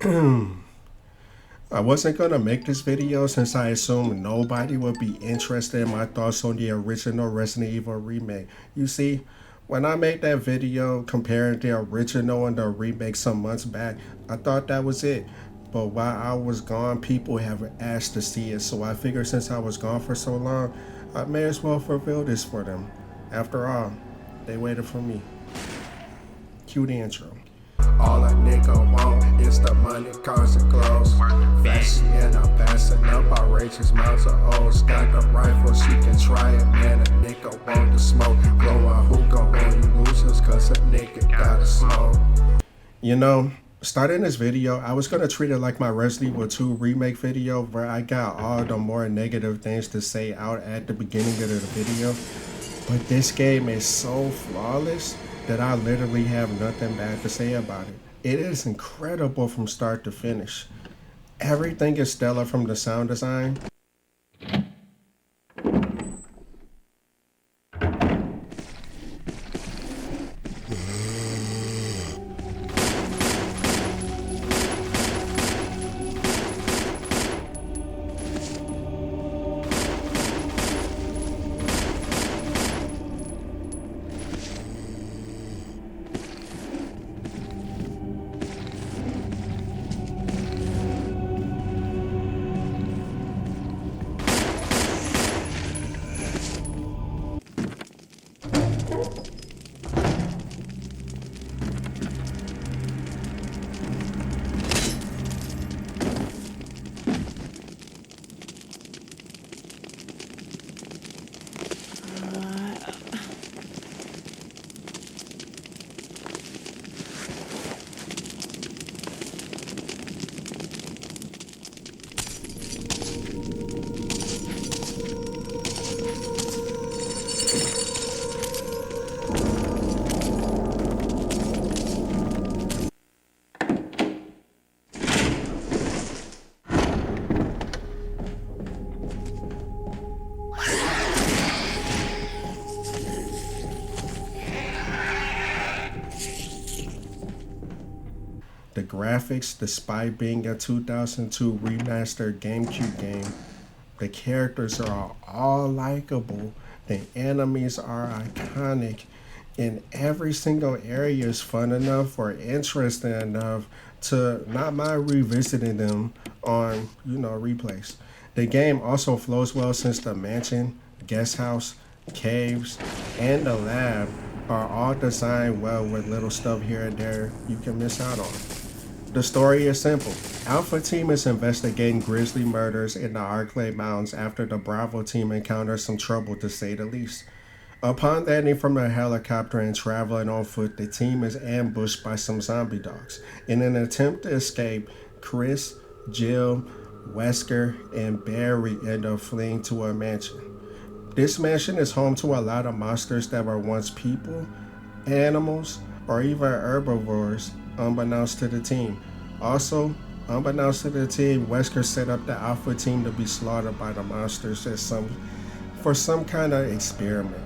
I wasn't gonna make this video since I assumed nobody would be interested in my thoughts on the original Resident Evil remake. You see, when I made that video comparing the original and the remake some months back, I thought that was it. But while I was gone, people have asked to see it, so I figured since I was gone for so long, I may as well fulfill this for them. After all, they waited for me. Cue the intro. All a nigga want is the money, cars, and clothes. Fashion and I'm passing up outrageous amounts of O's. Got the rifles, you can try it, man. A nigga want the smoke. Blowing hookah on you losers, cause a nigga gotta smoke. You know, starting this video, I was gonna treat it like my Resident Evil 2 remake video where I got all the more negative things to say out at the beginning of the video. But this game is so flawless that I literally have nothing bad to say about it. It is incredible from start to finish. Everything is stellar from the sound design. The graphics, despite being a 2002 remastered GameCube game, the characters are all likable, the enemies are iconic, and every single area is fun enough or interesting enough to not mind revisiting them on, replays. The game also flows well since the mansion, guest house, caves, and the lab are all designed well with little stuff here and there you can miss out on. The story is simple. Alpha Team is investigating grisly murders in the Arclay Mountains after the Bravo Team encounters some trouble to say the least. Upon landing from a helicopter and traveling on foot, the team is ambushed by some zombie dogs. In an attempt to escape, Chris, Jill, Wesker, and Barry end up fleeing to a mansion. This mansion is home to a lot of monsters that were once people, animals, or even herbivores, unbeknownst to the team. Also, unbeknownst to the team, Wesker set up the Alpha Team to be slaughtered by the monsters for some kind of experiment.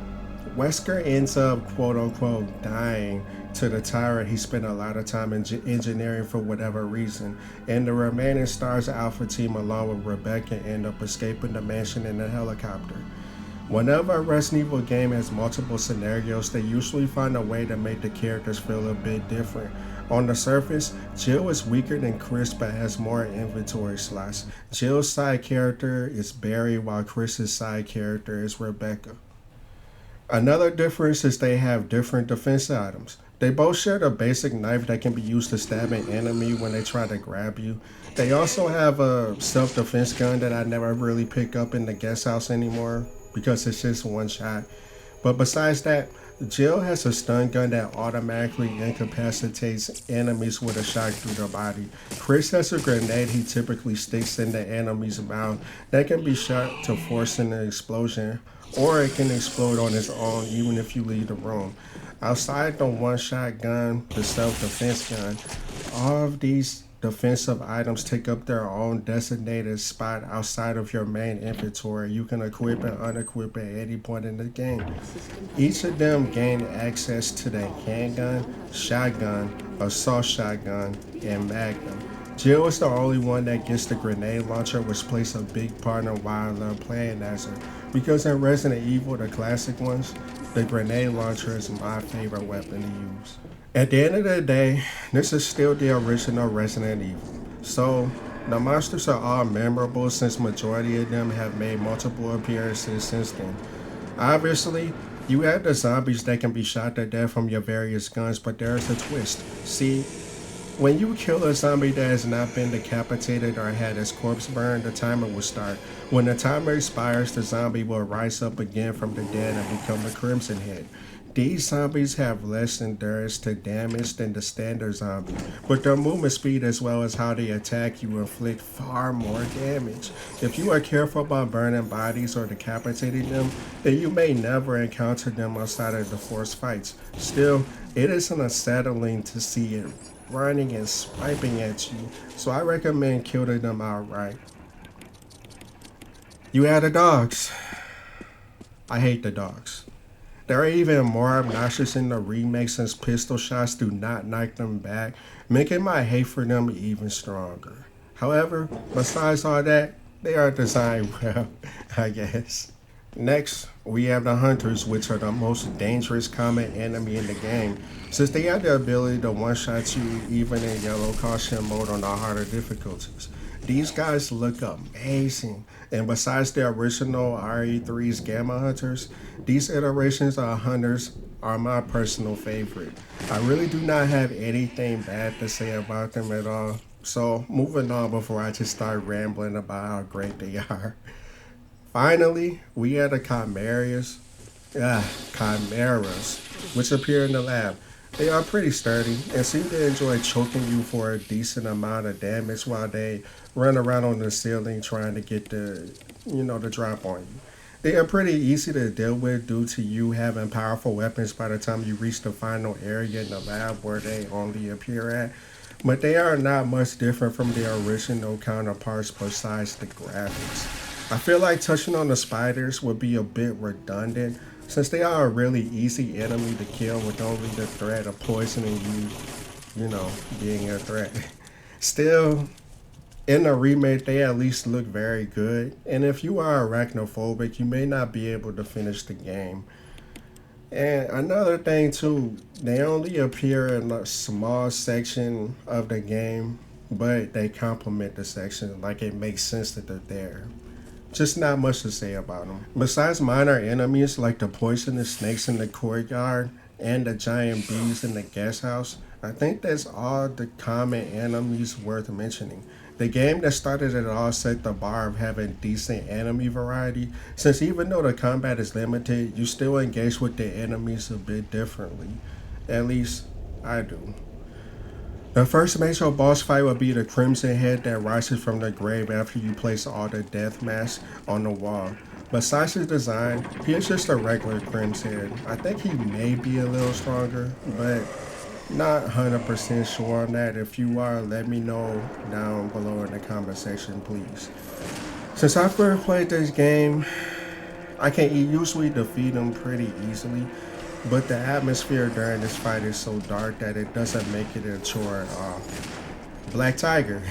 Wesker ends up quote-unquote dying to the tyrant he spent a lot of time engineering for whatever reason, and the remaining stars of Alpha Team along with Rebecca end up escaping the mansion in a helicopter. Whenever a Resident Evil game has multiple scenarios, they usually find a way to make the characters feel a bit different. On the surface, Jill is weaker than Chris but has more inventory slots. Jill's side character is Barry while Chris's side character is Rebecca. Another difference is they have different defense items. They both share the basic knife that can be used to stab an enemy when they try to grab you. They also have a self-defense gun that I never really pick up in the guest house anymore because it's just one shot. But besides that, Jill has a stun gun that automatically incapacitates enemies with a shot through their body. Chris has a grenade he typically sticks in the enemy's mouth that can be shot to force an explosion, or it can explode on its own even if you leave the room. Outside the one-shot gun, the self-defense gun, all of these defensive items take up their own designated spot outside of your main inventory. You can equip and unequip at any point in the game. Each of them gain access to the handgun, shotgun, assault shotgun, and magnum. Jill is the only one that gets the grenade launcher, which plays a big part in why I love playing as her. Because in Resident Evil, the classic ones, the grenade launcher is my favorite weapon to use. At the end of the day, this is still the original Resident Evil. So, the monsters are all memorable since majority of them have made multiple appearances since then. Obviously, you have the zombies that can be shot to death from your various guns, but there's a twist. See, when you kill a zombie that has not been decapitated or had its corpse burned, the timer will start. When the timer expires, the zombie will rise up again from the dead and become a Crimson Head. These zombies have less endurance to damage than the standard zombie, but their movement speed as well as how they attack you inflict far more damage. If you are careful about burning bodies or decapitating them, then you may never encounter them outside of the forced fights. Still, it is unsettling to see it running and swiping at you, so I recommend killing them outright. You add the dogs. I hate the dogs. They're even more obnoxious in the remake since pistol shots do not knock them back, making my hate for them even stronger. However, besides all that, they are designed well, I guess. Next, we have the Hunters, which are the most dangerous common enemy in the game, since they have the ability to one-shot you even in yellow caution mode on the harder difficulties. These guys look amazing, and besides the original RE3's Gamma Hunters, these iterations of Hunters are my personal favorite. I really do not have anything bad to say about them at all, so moving on before I just start rambling about how great they are. Finally, we had the Chimeras, which appear in the lab. They are pretty sturdy and seem to enjoy choking you for a decent amount of damage while they run around on the ceiling trying to get the drop on you. They are pretty easy to deal with due to you having powerful weapons by the time you reach the final area in the lab where they only appear at. But they are not much different from their original counterparts besides the graphics. I feel like touching on the spiders would be a bit redundant since they are a really easy enemy to kill with only the threat of poisoning you, being a threat. Still, in the remake, they at least look very good, and if you are arachnophobic, you may not be able to finish the game. And another thing too, they only appear in a small section of the game, but they complement the section, like it makes sense that they're there. Just not much to say about them. Besides minor enemies like the poisonous snakes in the courtyard and the giant bees in the guest house, I think that's all the common enemies worth mentioning. The game that started it all set the bar of having decent enemy variety, since even though the combat is limited, you still engage with the enemies a bit differently. At least, I do. The first major boss fight will be the Crimson Head that rises from the grave after you place all the death masks on the wall. Besides his design, he is just a regular Crimson Head. I think he may be a little stronger, but not 100% sure on that. If you are, let me know down below in the comment section, please. Since I first played this game, I can usually defeat him pretty easily, but the atmosphere during this fight is so dark that it doesn't make it a chore at all. Black Tiger.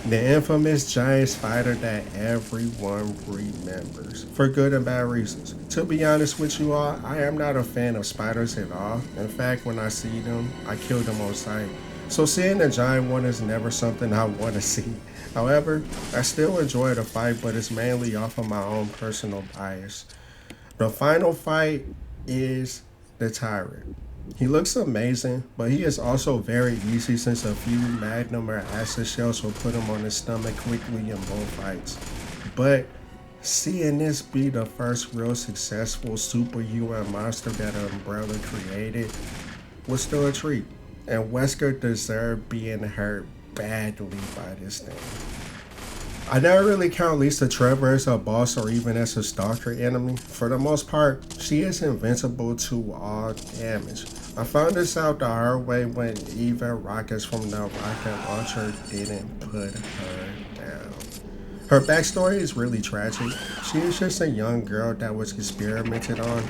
The infamous giant spider that everyone remembers, for good and bad reasons. To be honest with you all, I am not a fan of spiders at all. In fact, when I see them, I kill them on sight. So seeing a giant one is never something I want to see. However, I still enjoy the fight, but it's mainly off of my own personal bias. The final fight is the Tyrant. He looks amazing, but he is also very easy since a few magnum or acid shells will put him on his stomach quickly in both fights. But seeing this be the first real successful superhuman monster that Umbrella created was still a treat. And Wesker deserved being hurt badly by this thing. I never really count Lisa Trevor as a boss or even as a stalker enemy. For the most part, she is invincible to all damage. I found this out the hard way when even rockets from the rocket launcher didn't put her down. Her backstory is really tragic. She is just a young girl that was experimented on,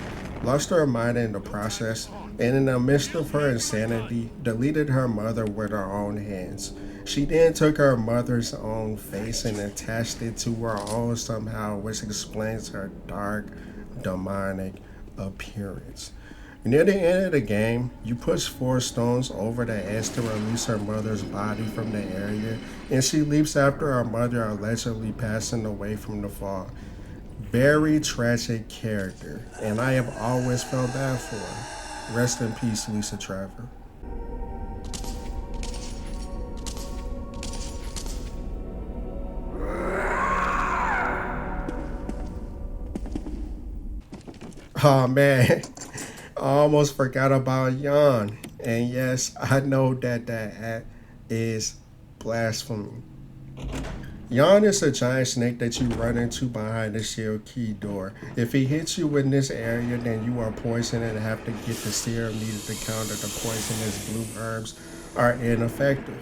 lost her mind in the process, and in the midst of her insanity, deleted her mother with her own hands. She then took her mother's own face and attached it to her own somehow, which explains her dark, demonic appearance. Near the end of the game, you push four stones over the edge to release her mother's body from the area, and she leaps after her mother allegedly passing away from the fall. Very tragic character, and I have always felt bad for her. Rest in peace, Lisa Trevor. Oh man, I almost forgot about Yon. And yes, I know that that act is blasphemy. Yon is a giant snake that you run into behind the shield key door. If he hits you in this area, then you are poisoned and have to get the serum needed to counter the poisonous blue herbs are ineffective.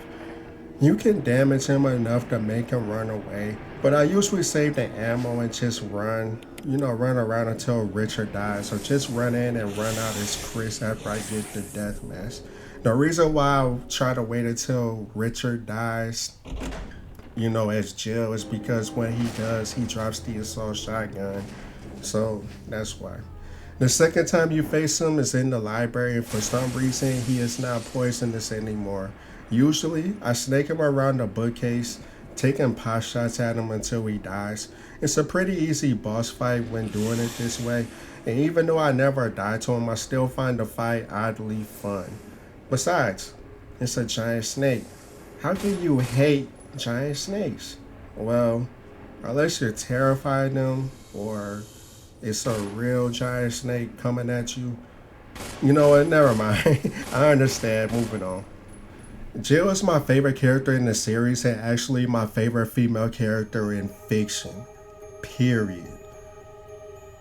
You can damage him enough to make him run away, but I usually save the ammo and just run, run around until Richard dies, or just run in and run out as Chris after I get the death mask. The reason why I try to wait until Richard dies, as Jill, is because when he does, he drops the assault shotgun. So that's why. The second time you face him is in the library, and for some reason, he is not poisonous anymore. Usually, I snake him around the bookcase, taking pot shots at him until he dies. It's a pretty easy boss fight when doing it this way, and even though I never die to him, I still find the fight oddly fun. Besides, it's a giant snake. How can you hate giant snakes? Well, unless you're terrified of them or it's a real giant snake coming at you. You know what? Never mind. I understand. Moving on. Jill is my favorite character in the series and actually my favorite female character in fiction. Period.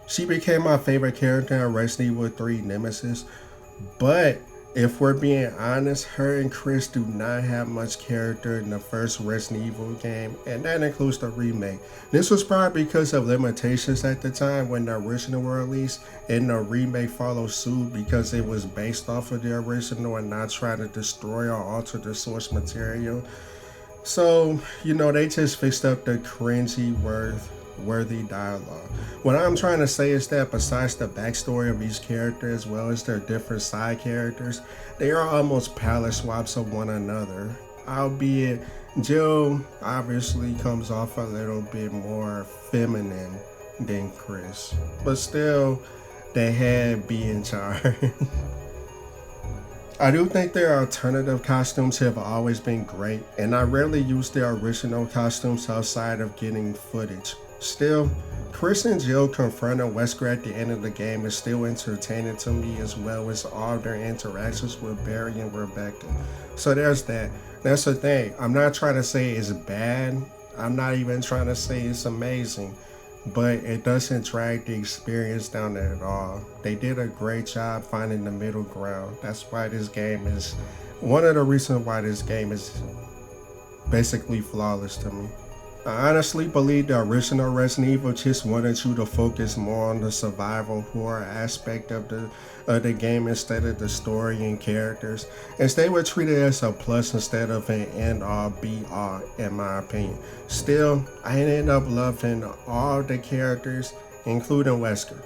She became my favorite character in Resident Evil 3 Nemesis, but if we're being honest, her and Chris do not have much character in the first Resident Evil game, and that includes the remake. This was probably because of limitations at the time when the original were released, and the remake followed suit because it was based off of the original and not trying to destroy or alter the source material. So, they just fixed up the cringy worthy dialogue. What I'm trying to say is that besides the backstory of each character as well as their different side characters, they are almost palette swaps of one another. Albeit Jill obviously comes off a little bit more feminine than Chris, but still they had be in charge. I do think their alternative costumes have always been great, and I rarely use their original costumes outside of getting footage. Still, Chris and Jill confronting Wesker at the end of the game is still entertaining to me, as well as all their interactions with Barry and Rebecca. So there's that. That's the thing. I'm not trying to say it's bad. I'm not even trying to say it's amazing. But it doesn't drag the experience down at all. They did a great job finding the middle ground. That's why this game is one of the reasons why this game is basically flawless to me. I honestly believe the original Resident Evil just wanted you to focus more on the survival horror aspect of the game instead of the story and characters, and they were treated as a plus instead of an end all be all, in my opinion. Still, I ended up loving all the characters, including Wesker.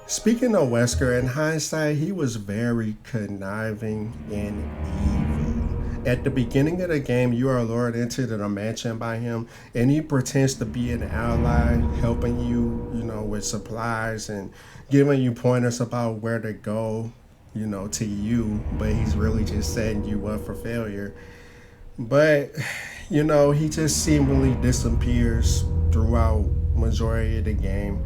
Speaking of Wesker, in hindsight, he was very conniving and evil. At the beginning of the game, you are lured into the mansion by him, and he pretends to be an ally, helping you, with supplies and giving you pointers about where to go, to you, but he's really just setting you up for failure. But, he just seemingly disappears throughout majority of the game.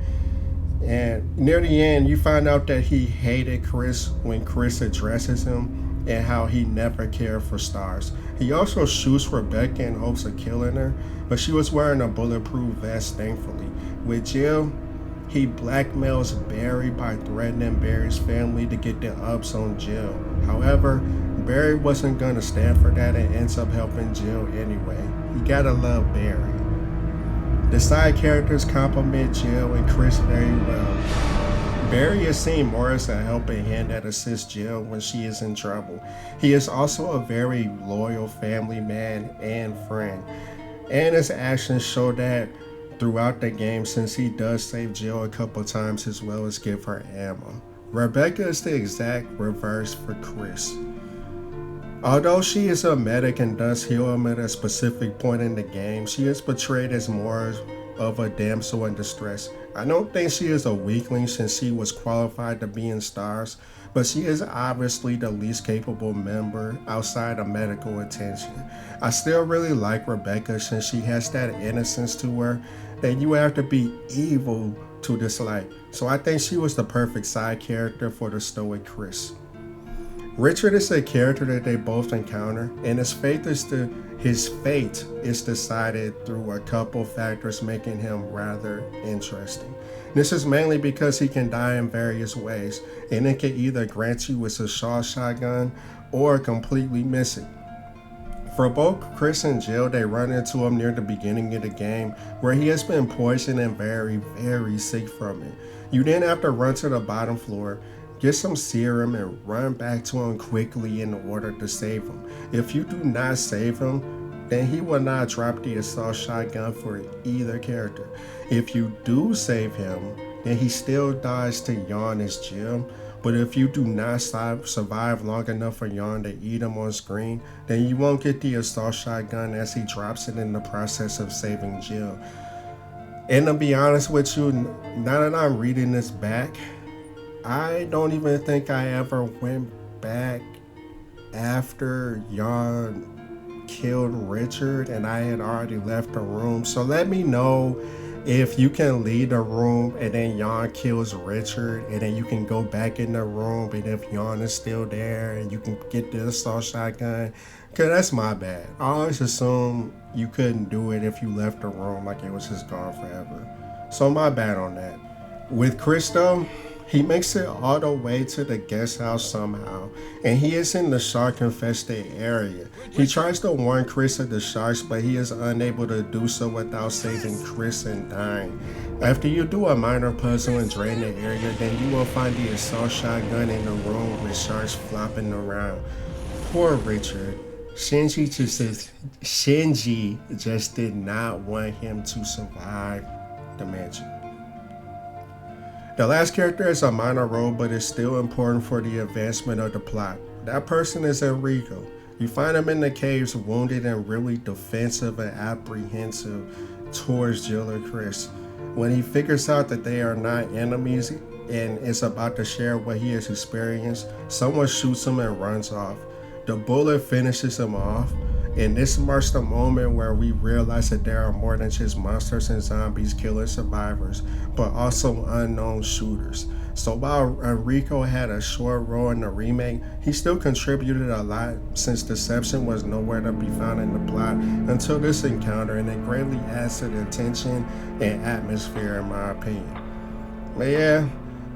And near the end, you find out that he hated Chris when Chris addresses him and how he never cared for stars. He also shoots Rebecca in hopes of killing her, but she was wearing a bulletproof vest, thankfully. With Jill, he blackmails Barry by threatening Barry's family to get the ups on Jill. However, Barry wasn't gonna stand for that and ends up helping Jill anyway. You gotta love Barry. The side characters complement Jill and Chris very well. Barry is seen more as a helping hand that assists Jill when she is in trouble. He is also a very loyal family man and friend, and his actions show that throughout the game since he does save Jill a couple times as well as give her ammo. Rebecca is the exact reverse for Chris. Although she is a medic and does heal him at a specific point in the game, she is portrayed as more of a damsel in distress. I don't think she is a weakling since she was qualified to be in stars, but she is obviously the least capable member outside of medical attention. I still really like Rebecca since she has that innocence to her that you have to be evil to dislike. So I think she was the perfect side character for the stoic Chris. Richard is a character that they both encounter, and his fate is decided through a couple factors, making him rather interesting. This is mainly because he can die in various ways, and it can either grant you with a assault shotgun or completely miss it. For both Chris and Jill, they run into him near the beginning of the game, where he has been poisoned and very, very sick from it. You then have to run to the bottom floor, get some serum, and run back to him quickly in order to save him. If you do not save him, then he will not drop the assault shotgun for either character. If you do save him, then he still dies to Yawn as Jill. But if you do not survive long enough for Yawn to eat him on screen, then you won't get the assault shotgun as he drops it in the process of saving Jill. And to be honest with you, now that I'm reading this back, I don't even think I ever went back after Yawn killed Richard and I had already left the room. So let me know if you can leave the room and then Yawn kills Richard and then you can go back in the room, and if Yawn is still there and you can get the assault shotgun. Cause that's my bad. I always assume you couldn't do it if you left the room, like it was just gone forever. So my bad on that. With Chris though, he makes it all the way to the guest house somehow, and he is in the shark-infested area. He tries to warn Chris of the sharks, but he is unable to do so without saving Chris and dying. After you do a minor puzzle and drain the area, then you will find the assault shotgun in the room with sharks flopping around. Poor Richard. Shinji just did not want him to survive the mansion. The last character is a minor role, but is still important for the advancement of the plot. That person is Enrico. You find him in the caves, wounded and really defensive and apprehensive towards Jill or Chris. When he figures out that they are not enemies and is about to share what he has experienced, someone shoots him and runs off. The bullet finishes him off, and this marks the moment where we realize that there are more than just monsters and zombies killing survivors, but also unknown shooters. So while Enrico had a short role in the remake, he still contributed a lot since Deception was nowhere to be found in the plot until this encounter, and it greatly adds to the tension and atmosphere in my opinion. But yeah,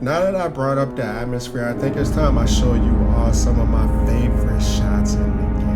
now that I brought up the atmosphere, I think it's time I show you all some of my favorite shots in the game.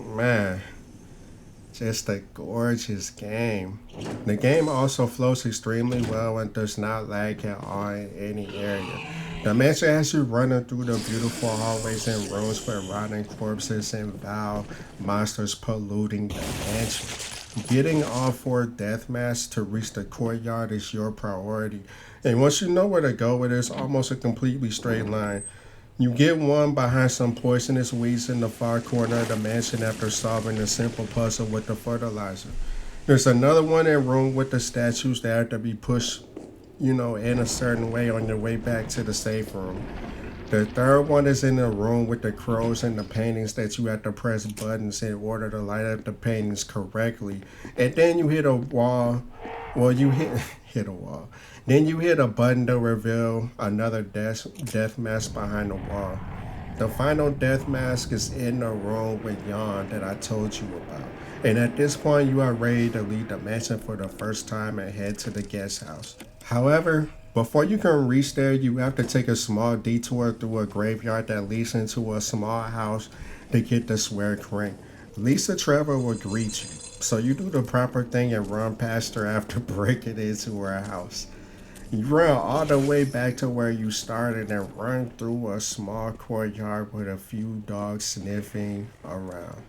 Man, just a gorgeous game. The game also flows extremely well and does not lag at all in any area. The mansion has you running through the beautiful hallways and rooms with rotting corpses and vile monsters polluting the mansion. Getting all four death masks to reach the courtyard is your priority. And once you know where to go, it is almost a completely straight line. You get one behind some poisonous weeds in the far corner of the mansion after solving a simple puzzle with the fertilizer. There's another one in room with the statues that have to be pushed, in a certain way on your way back to the safe room. The third one is in the room with the crows and the paintings that you have to press buttons in order to light up the paintings correctly. And then you hit a wall. Well, you hit a wall. Then you hit a button to reveal another death mask behind the wall. The final death mask is in the room with Yon that I told you about. And at this point, you are ready to leave the mansion for the first time and head to the guest house. However, before you can reach there, you have to take a small detour through a graveyard that leads into a small house to get the swear crank. Lisa Trevor will greet you, so you do the proper thing and run past her after breaking into her house. You run all the way back to where you started and run through a small courtyard with a few dogs sniffing around.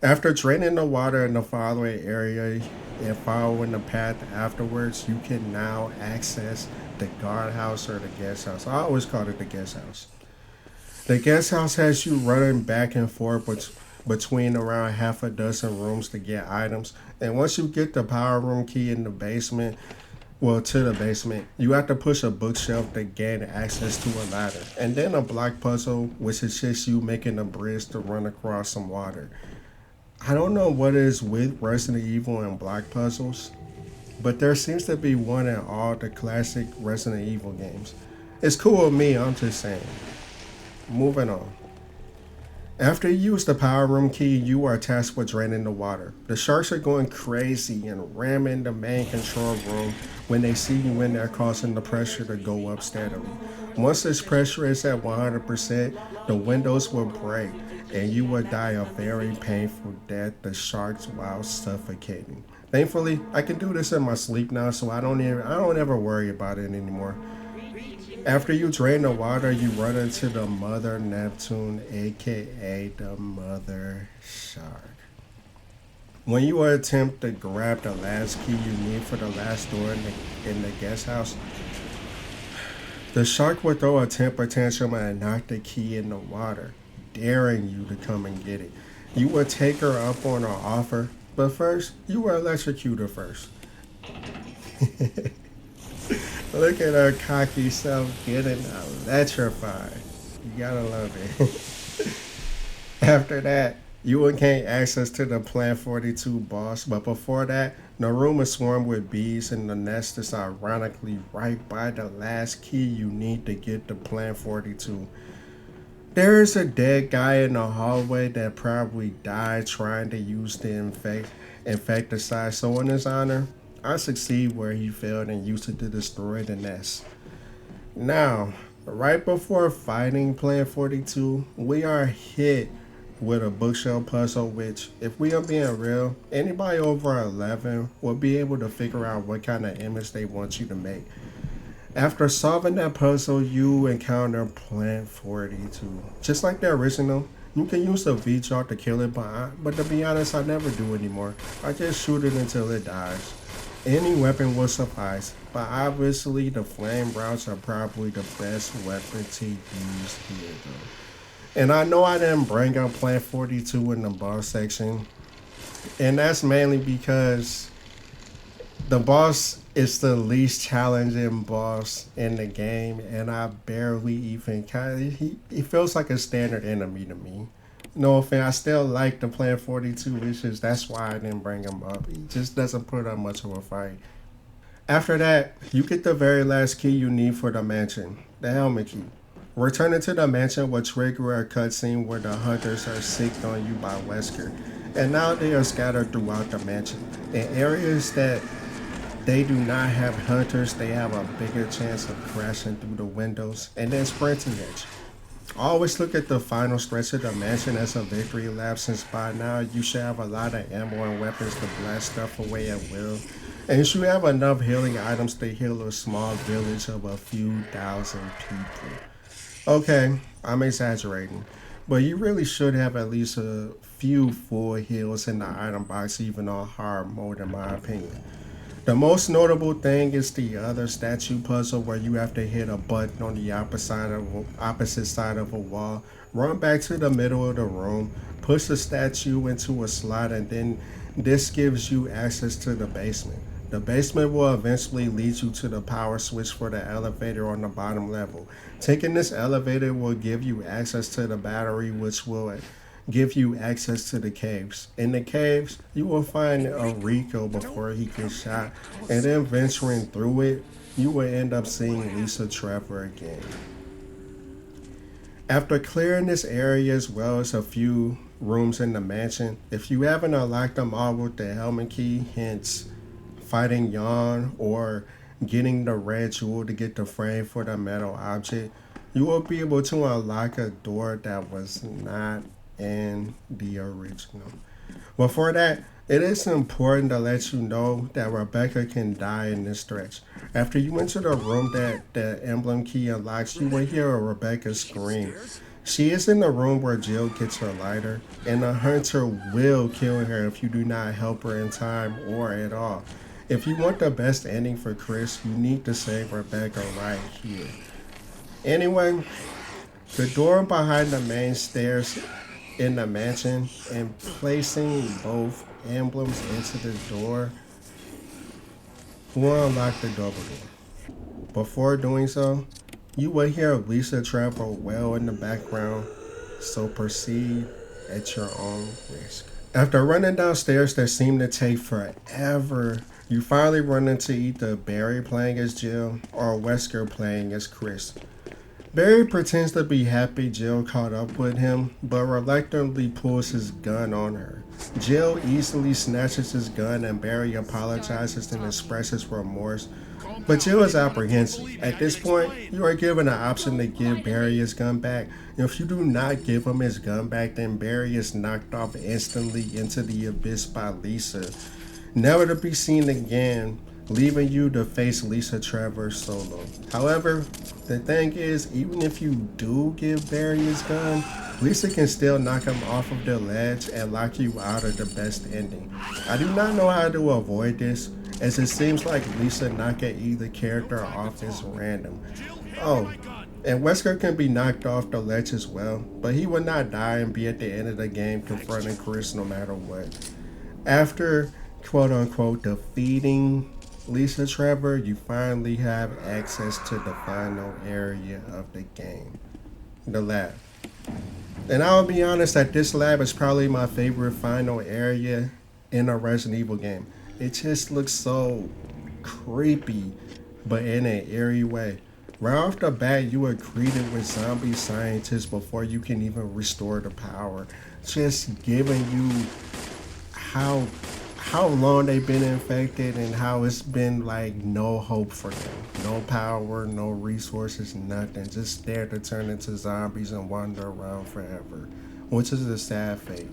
After draining the water in the following area and following the path afterwards, you can now access the guardhouse or the guest house. I always call it the guest house. The guest house has you running back and forth between around half a dozen rooms to get items. And once you get the power room key in the basement, to the basement, you have to push a bookshelf to gain access to a ladder. And then a block puzzle, which is just you making a bridge to run across some water. I don't know what it is with Resident Evil and block puzzles, but there seems to be one in all the classic Resident Evil games. It's cool with me, I'm just saying. Moving on. After you use the power room key, you are tasked with draining the water. The sharks are going crazy and ramming the main control room when they see you in there, causing the pressure to go up steadily. Once this pressure is at 100%, the windows will break and you will die a very painful death to sharks while suffocating. Thankfully, I can do this in my sleep now, so I don't ever worry about it anymore. After you drain the water, you run into the Mother Neptune, aka the Mother Shark. When you attempt to grab the last key you need for the last door in the guest house, the shark will throw a temper tantrum and knock the key in the water, daring you to come and get it. You will take her up on her offer, but first, you will electrocute her first. Look at her cocky self getting electrified. You gotta love it. After that, you will gain access to the Plant 42 boss, but before that, the room is swarmed with bees and the nest is ironically right by the last key you need to get to Plant 42. There is a dead guy in the hallway that probably died trying to use the infecticide, so in his honor, I succeed where he failed and used it to destroy the nest. Now, right before fighting Plant 42, we are hit with a bookshelf puzzle, which, if we are being real, anybody over 11 will be able to figure out what kind of image they want you to make. After solving that puzzle, you encounter Plant 42. Just like the original, you can use the V-Chalk to kill it, but to be honest, I never do anymore. I just shoot it until it dies. Any weapon will suffice, but obviously the flame routes are probably the best weapon to use here though. And I know I didn't bring up Plant 42 in the boss section, and that's mainly because the boss is the least challenging boss in the game, and I barely even he feels like a standard enemy to me. No offense, I still like the Plant 42 issues. That's why I didn't bring him up. He just doesn't put up much of a fight. After that, you get the very last key you need for the mansion, the helmet key. Returning to the mansion will trigger a cutscene where the hunters are sicked on you by Wesker, and now they are scattered throughout the mansion. In areas that they do not have hunters, they have a bigger chance of crashing through the windows and then sprinting at you. Always look at the final stretch of the mansion as a victory lap, since by now you should have a lot of ammo and weapons to blast stuff away at will. And you should have enough healing items to heal a small village of a few thousand people. Okay, I'm exaggerating, but you really should have at least a few full heals in the item box, even on hard mode, in my opinion. The most notable thing is the other statue puzzle where you have to hit a button on the opposite side of a wall, run back to the middle of the room, push the statue into a slot, and then this gives you access to the basement. The basement will eventually lead you to the power switch for the elevator on the bottom level. Taking this elevator will give you access to the battery, which will give you access to the caves. In the caves, you will find a Rico before he gets shot, and then venturing through it, you will end up seeing Lisa Trevor again. After clearing this area as well as a few rooms in the mansion, if you haven't unlocked them all with the helmet key, hence fighting Yawn or getting the red jewel to get the frame for the metal object, you will be able to unlock a door that was not in the original. Before that, it is important to let you know that Rebecca can die in this stretch. After you enter the room that the emblem key unlocks, you will hear a Rebecca scream. She is in the room where Jill gets her lighter, and the hunter will kill her if you do not help her in time or at all. If you want the best ending for Chris, you need to save Rebecca right here. Anyway, the door behind the main stairs in the mansion and placing both emblems into the door will unlock the double door. Before doing so, you will hear Lisa Trevor well in the background, so proceed at your own risk. After running downstairs that seemed to take forever, you finally run into either Barry playing as Jill or Wesker playing as Chris. Barry pretends to be happy Jill caught up with him, but reluctantly pulls his gun on her. Jill easily snatches his gun and Barry apologizes and expresses remorse, but Jill is apprehensive. At this point, you are given an option to give Barry his gun back. If you do not give him his gun back, then Barry is knocked off instantly into the abyss by Lisa, never to be seen again, leaving you to face Lisa Trevor solo. However, the thing is, even if you do give Barry his gun, Lisa can still knock him off of the ledge and lock you out of the best ending. I do not know how to avoid this, as it seems like Lisa knocking either character off is random. Oh, and Wesker can be knocked off the ledge as well, but he will not die and be at the end of the game confronting Chris no matter what. After quote unquote defeating Lisa Trevor, you finally have access to the final area of the game, the lab. And I'll be honest that this lab is probably my favorite final area in a Resident Evil game. It just looks so creepy, but in an eerie way. Right off the bat, you are greeted with zombie scientists before you can even restore the power, just giving you how how long they've been infected and how it's been like no hope for them. No power, no resources, nothing. Just there to turn into zombies and wander around forever, which is a sad fate.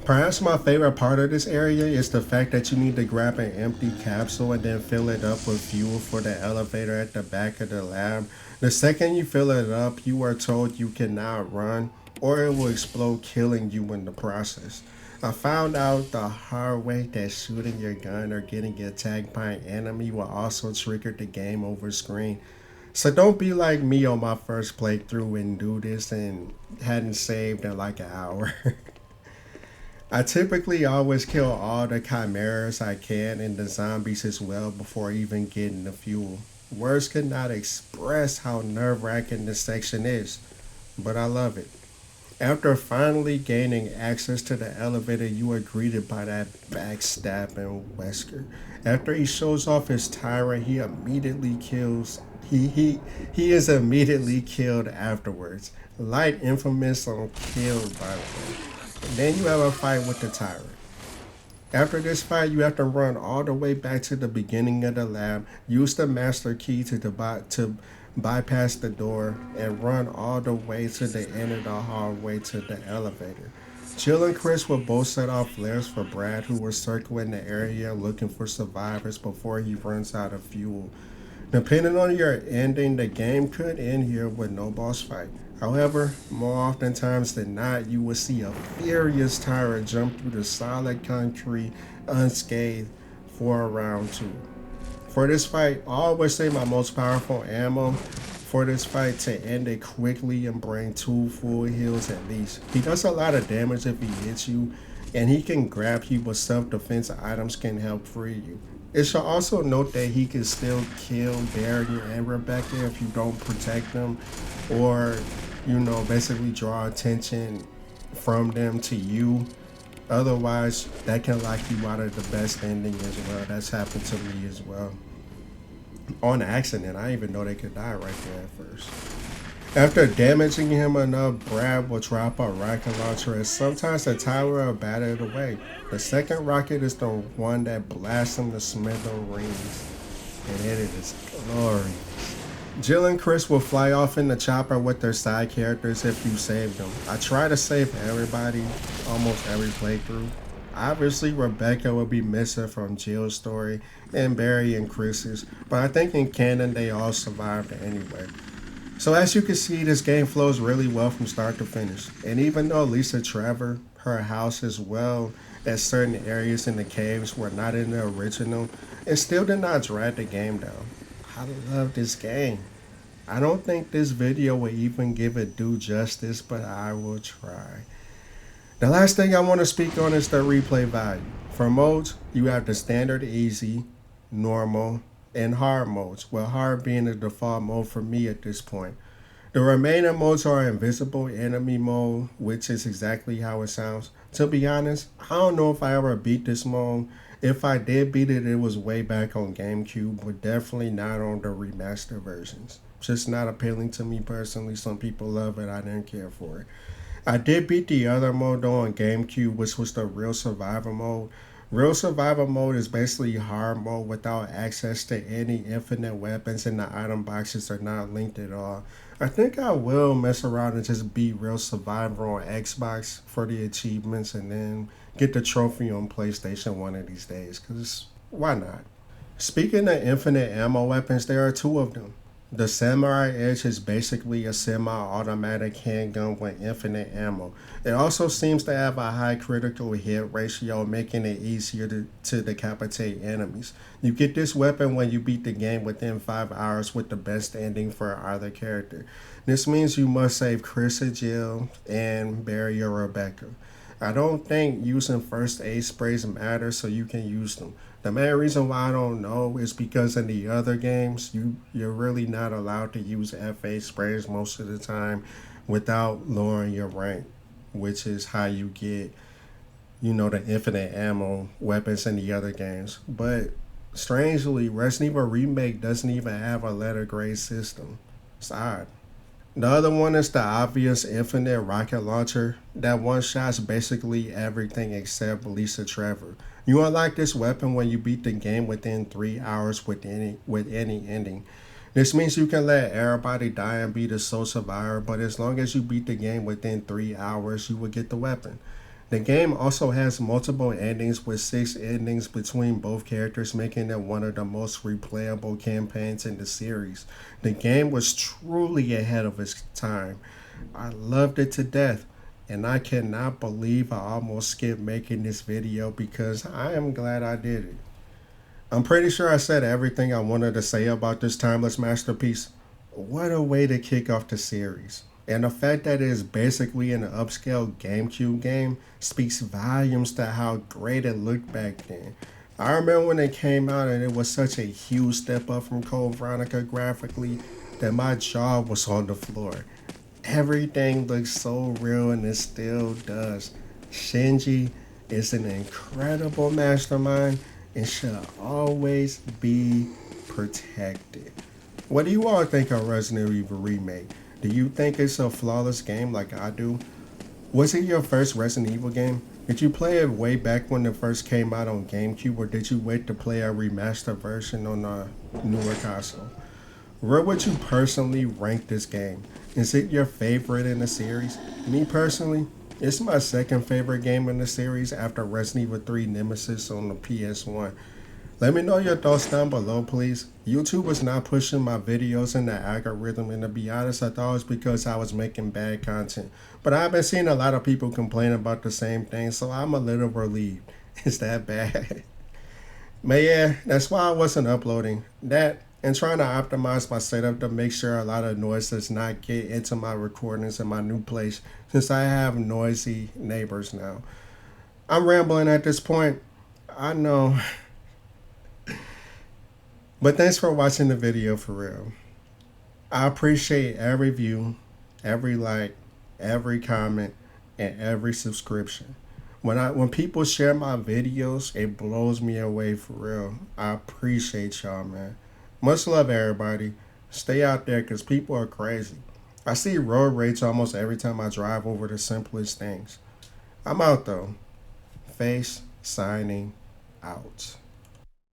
Perhaps my favorite part of this area is the fact that you need to grab an empty capsule and then fill it up with fuel for the elevator at the back of the lab. The second you fill it up, you are told you cannot run or it will explode, killing you in the process. I found out the hard way that shooting your gun or getting attacked by an enemy will also trigger the game over screen. So don't be like me on my first playthrough and do this and hadn't saved in like an hour. I typically always kill all the chimeras I can and the zombies as well before even getting the fuel. Words could not express how nerve-wracking this section is, but I love it. After finally gaining access to the elevator, you are greeted by that backstabbing Wesker. After he shows off his tyrant, he immediately kills. He is immediately killed afterwards. Light infamous on killed, by the way. And then you have a fight with the tyrant. After this fight, you have to run all the way back to the beginning of the lab, use the master key to bypass the door, and run all the way to the end of the hallway to the elevator. Jill and Chris will both set off flares for Brad, who was circling the area looking for survivors before he runs out of fuel. Depending on your ending, the game could end here with no boss fight. However, more oftentimes than not, you will see a furious tyrant jump through the solid concrete unscathed for a round two. For this fight, I always say my most powerful ammo for this fight to end it quickly and bring two full heals at least. He does a lot of damage if he hits you, and he can grab you, but self-defense items can help free you. It should also note that he can still kill Barry and Rebecca if you don't protect them, or basically draw attention from them to you. Otherwise, that can lock you out of the best ending as well. That's happened to me as well. On accident, I didn't even know they could die right there at first. After damaging him enough, Brad will drop a rocket launcher, and sometimes the tower will batter it away. The second rocket is the one that blasts him to smithereens, and it is glorious. Jill and Chris will fly off in the chopper with their side characters if you save them. I try to save everybody almost every playthrough. Obviously, Rebecca will be missing from Jill's story, and Barry and Chris's, but I think in canon they all survived anyway. So as you can see, this game flows really well from start to finish. And even though Lisa Trevor, her house as well as certain areas in the caves were not in the original, it still did not drag the game down. I love this game. I don't think this video will even give it due justice, but I will try. The last thing I want to speak on is the replay value. For modes, you have the standard easy, normal, and hard modes, with hard being the default mode for me at this point. The remaining modes are invisible enemy mode, which is exactly how it sounds. To be honest, I don't know if I ever beat this mode. If I did beat it, it was way back on GameCube, but definitely not on the remaster versions. Just not appealing to me personally. Some people love it, I didn't care for it. I did beat the other mode though on GameCube, which was the Real Survivor mode. Real Survivor mode is basically hard mode without access to any infinite weapons, and the item boxes are not linked at all. I think I will mess around and just beat Real Survivor on Xbox for the achievements and then get the trophy on PlayStation one of these days, because why not? Speaking of infinite ammo weapons, there are two of them. The Samurai Edge is basically a semi-automatic handgun with infinite ammo. It also seems to have a high critical hit ratio, making it easier to decapitate enemies. You get this weapon when you beat the game within 5 hours with the best ending for either character. This means you must save Chris or Jill and Barry or Rebecca. I don't think using first aid sprays matters, so you can use them. The main reason why I don't know is because in the other games, you're really not allowed to use FA sprays most of the time without lowering your rank, which is how you get, the infinite ammo weapons in the other games. But strangely, Resident Evil Remake doesn't even have a letter grade system. It's odd. The other one is the obvious infinite rocket launcher that one-shots basically everything except Lisa Trevor. You unlock this weapon when you beat the game within 3 hours with any ending. This means you can let everybody die and be the sole survivor, but as long as you beat the game within 3 hours, you will get the weapon. The game also has multiple endings with 6 endings between both characters, making it one of the most replayable campaigns in the series. The game was truly ahead of its time. I loved it to death, and I cannot believe I almost skipped making this video because I am glad I did it. I'm pretty sure I said everything I wanted to say about this timeless masterpiece. What a way to kick off the series. And the fact that it is basically an upscale GameCube game speaks volumes to how great it looked back then. I remember when it came out and it was such a huge step up from Code Veronica graphically that my jaw was on the floor. Everything looks so real and it still does. Shinji is an incredible mastermind and should always be protected. What do you all think of Resident Evil Remake? Do you think it's a flawless game like I do? Was it your first Resident Evil game? Did you play it way back when it first came out on GameCube, or did you wait to play a remastered version on a newer console? Where would you personally rank this game? Is it your favorite in the series? Me personally, it's my second favorite game in the series after Resident Evil 3 Nemesis on the PS1. Let me know your thoughts down below, please. YouTube was not pushing my videos in the algorithm, and to be honest, I thought it was because I was making bad content. But I've been seeing a lot of people complain about the same thing, so I'm a little relieved. Is that bad? But yeah, that's why I wasn't uploading. That and trying to optimize my setup to make sure a lot of noise does not get into my recordings in my new place, since I have noisy neighbors now. I'm rambling at this point. I know. But thanks for watching the video for real. I appreciate every view, every like, every comment, and every subscription. When people share my videos, it blows me away for real. I appreciate y'all, man. Much love, everybody. Stay out there because people are crazy. I see road rage almost every time I drive over the simplest things. I'm out though. Face signing out.